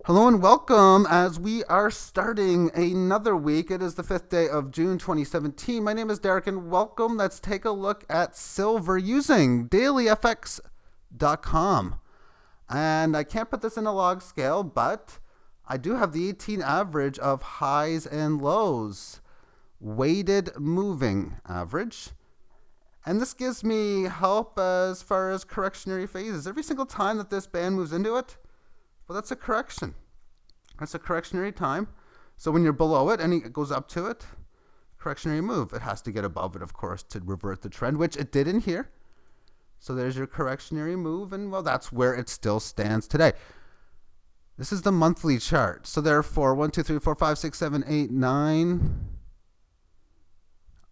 Hello and welcome as we are starting another week. It is the 5th day of June 2017. My name is Derek and welcome. Let's take a look at silver using dailyfx.com. And I can't put this in a log scale, but I do have the 18 average of highs and lows, weighted moving average. And this gives me help as far as correctionary phases. Every single time that this band moves into it, well, that's a correction. That's a correctionary time. So when you're below it and it goes up to it, correctionary move. It has to get above it, of course, to revert the trend, which it did in here. So there's your correctionary move, and well, that's where it still stands today. This is the monthly chart. So therefore, 1, 2, 3, 4, 5, 6, 7, 8, 9.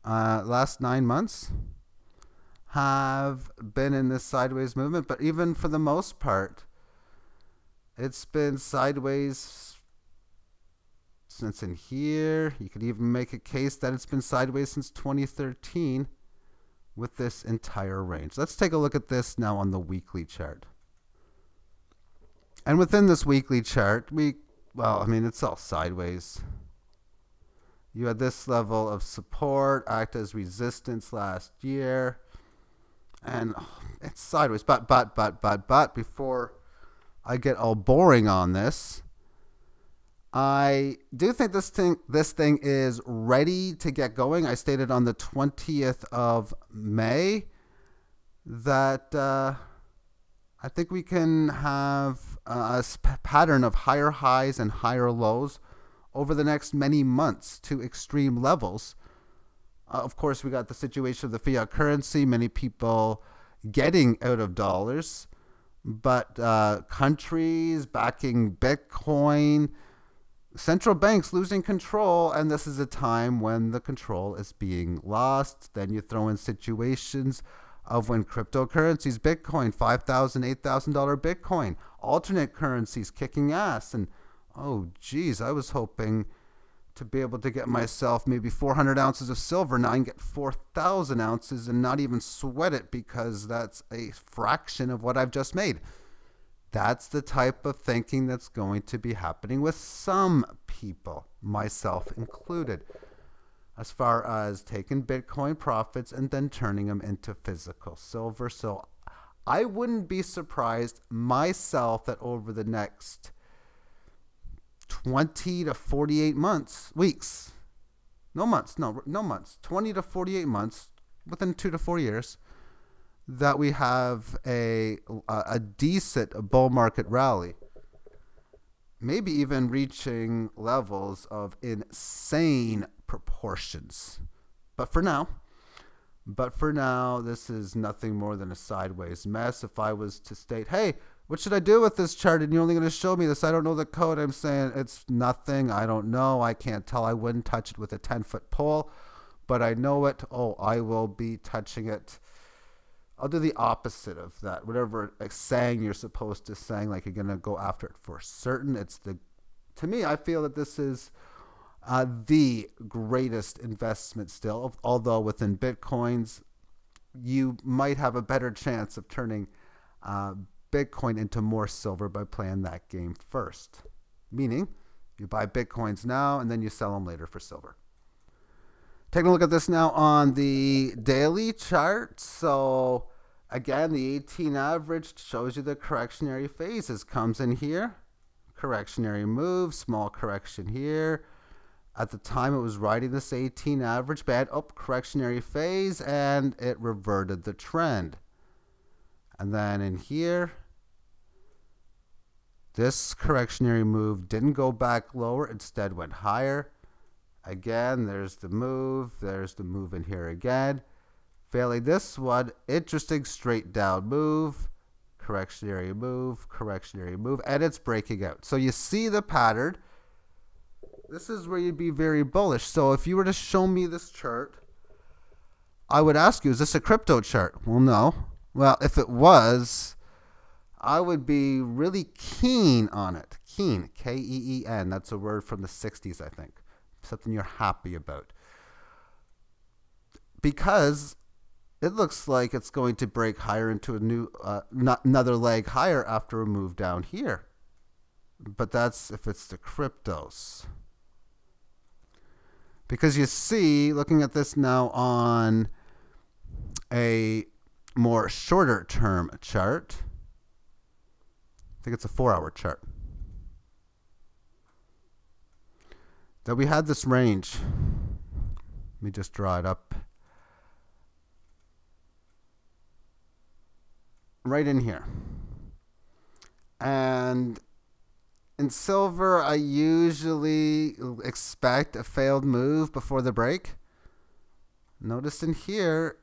Last 9 months have been in this sideways movement, but even for the most part, it's been sideways since in here. You could even make a case that it's been sideways since 2013 with this entire range. Let's take a look at this now on the weekly chart. And within this weekly chart, it's all sideways. You had this level of support act as resistance last year. And it's sideways. But before I get all boring on this, I do think this thing is ready to get going. I stated on the 20th of May that I think we can have a pattern of higher highs and higher lows over the next many months to extreme levels. Of course, we got the situation of the fiat currency, many people getting out of dollars, but countries backing Bitcoin, central banks losing control, and this is a time when the control is being lost. Then you throw in situations of when cryptocurrencies, Bitcoin, $5,000, $8,000 Bitcoin, alternate currencies kicking ass, and oh geez, I was hoping to be able to get myself maybe 400 ounces of silver. Now I can get 4,000 ounces and not even sweat it because that's a fraction of what I've just made. That's the type of thinking that's going to be happening with some people, myself included, as far as taking Bitcoin profits and then turning them into physical silver. So I wouldn't be surprised myself that over the next 20 to 48 weeks, 20 to 48 months, within 2 to 4 years, that we have a decent bull market rally, maybe even reaching levels of insane proportions. But for now, this is nothing more than a sideways mess. If I was to state, hey, what should I do with this chart? And you're only going to show me this. I don't know the code. I'm saying it's nothing. I don't know. I can't tell. I wouldn't touch it with a 10-foot pole, but I know it. Oh, I will be touching it. I'll do the opposite of that. Whatever saying you're supposed to saying, like you're going to go after it for certain. To me, I feel that this is the greatest investment still. Although within Bitcoins, you might have a better chance of turning Bitcoin into more silver by playing that game first. Meaning, you buy Bitcoins now and then you sell them later for silver. Taking a look at this now on the daily chart. So again, the 18 average shows you the correctionary phases. Comes in here, correctionary move, small correction here. At the time it was riding this 18 average band, correctionary phase, and it reverted the trend. And then in here, this correctionary move didn't go back lower, instead went higher. Again, there's the move in here again. Failing this one, interesting straight down move, correctionary move, and it's breaking out. So you see the pattern. This is where you'd be very bullish. So if you were to show me this chart, I would ask you, is this a crypto chart? Well, no. Well, if it was, I would be really keen on it. Keen, K-E-E-N. That's a word from the 60s, I think. Something you're happy about. Because it looks like it's going to break higher into a new another leg higher after a move down here. but that's if it's the cryptos. Because you see, looking at this now on a more shorter term chart, I think it's a 4-hour chart, that we had this range. Let me just draw it up. Right in here. And in silver, I usually expect a failed move before the break. Notice in here,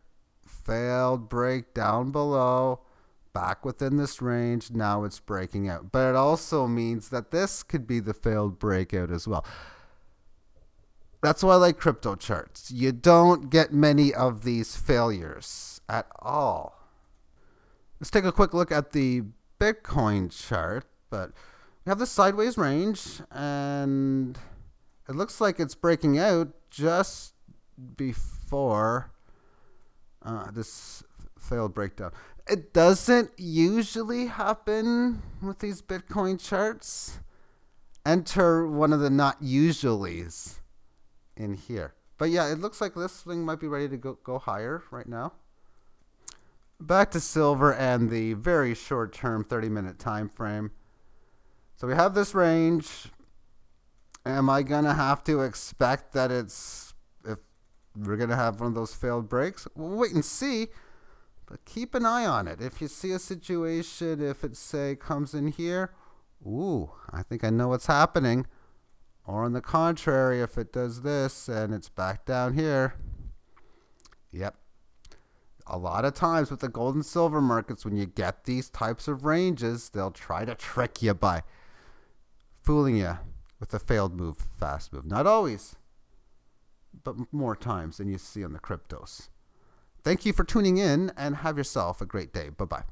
failed break down below, back within this range. Now it's breaking out. But it also means that this could be the failed breakout as well. That's why I like crypto charts. You don't get many of these failures at all. Let's take a quick look at the Bitcoin chart, but we have the sideways range, and it looks like it's breaking out just before this failed breakdown. It doesn't usually happen with these Bitcoin charts. Enter one of the not usuallys in here. But yeah, it looks like this thing might be ready to go higher right now. Back to silver and the very short term 30-minute time frame. So we have this range. Am I going to have to expect that if we're going to have one of those failed breaks? We'll wait and see, but keep an eye on it. If you see a situation, if it say comes in here, ooh, I think I know what's happening. Or on the contrary, if it does this and it's back down here, yep. A lot of times with the gold and silver markets, when you get these types of ranges, they'll try to trick you by fooling you with a failed move, fast move. Not always, but more times than you see on the cryptos. Thank you for tuning in, and have yourself a great day. Bye-bye.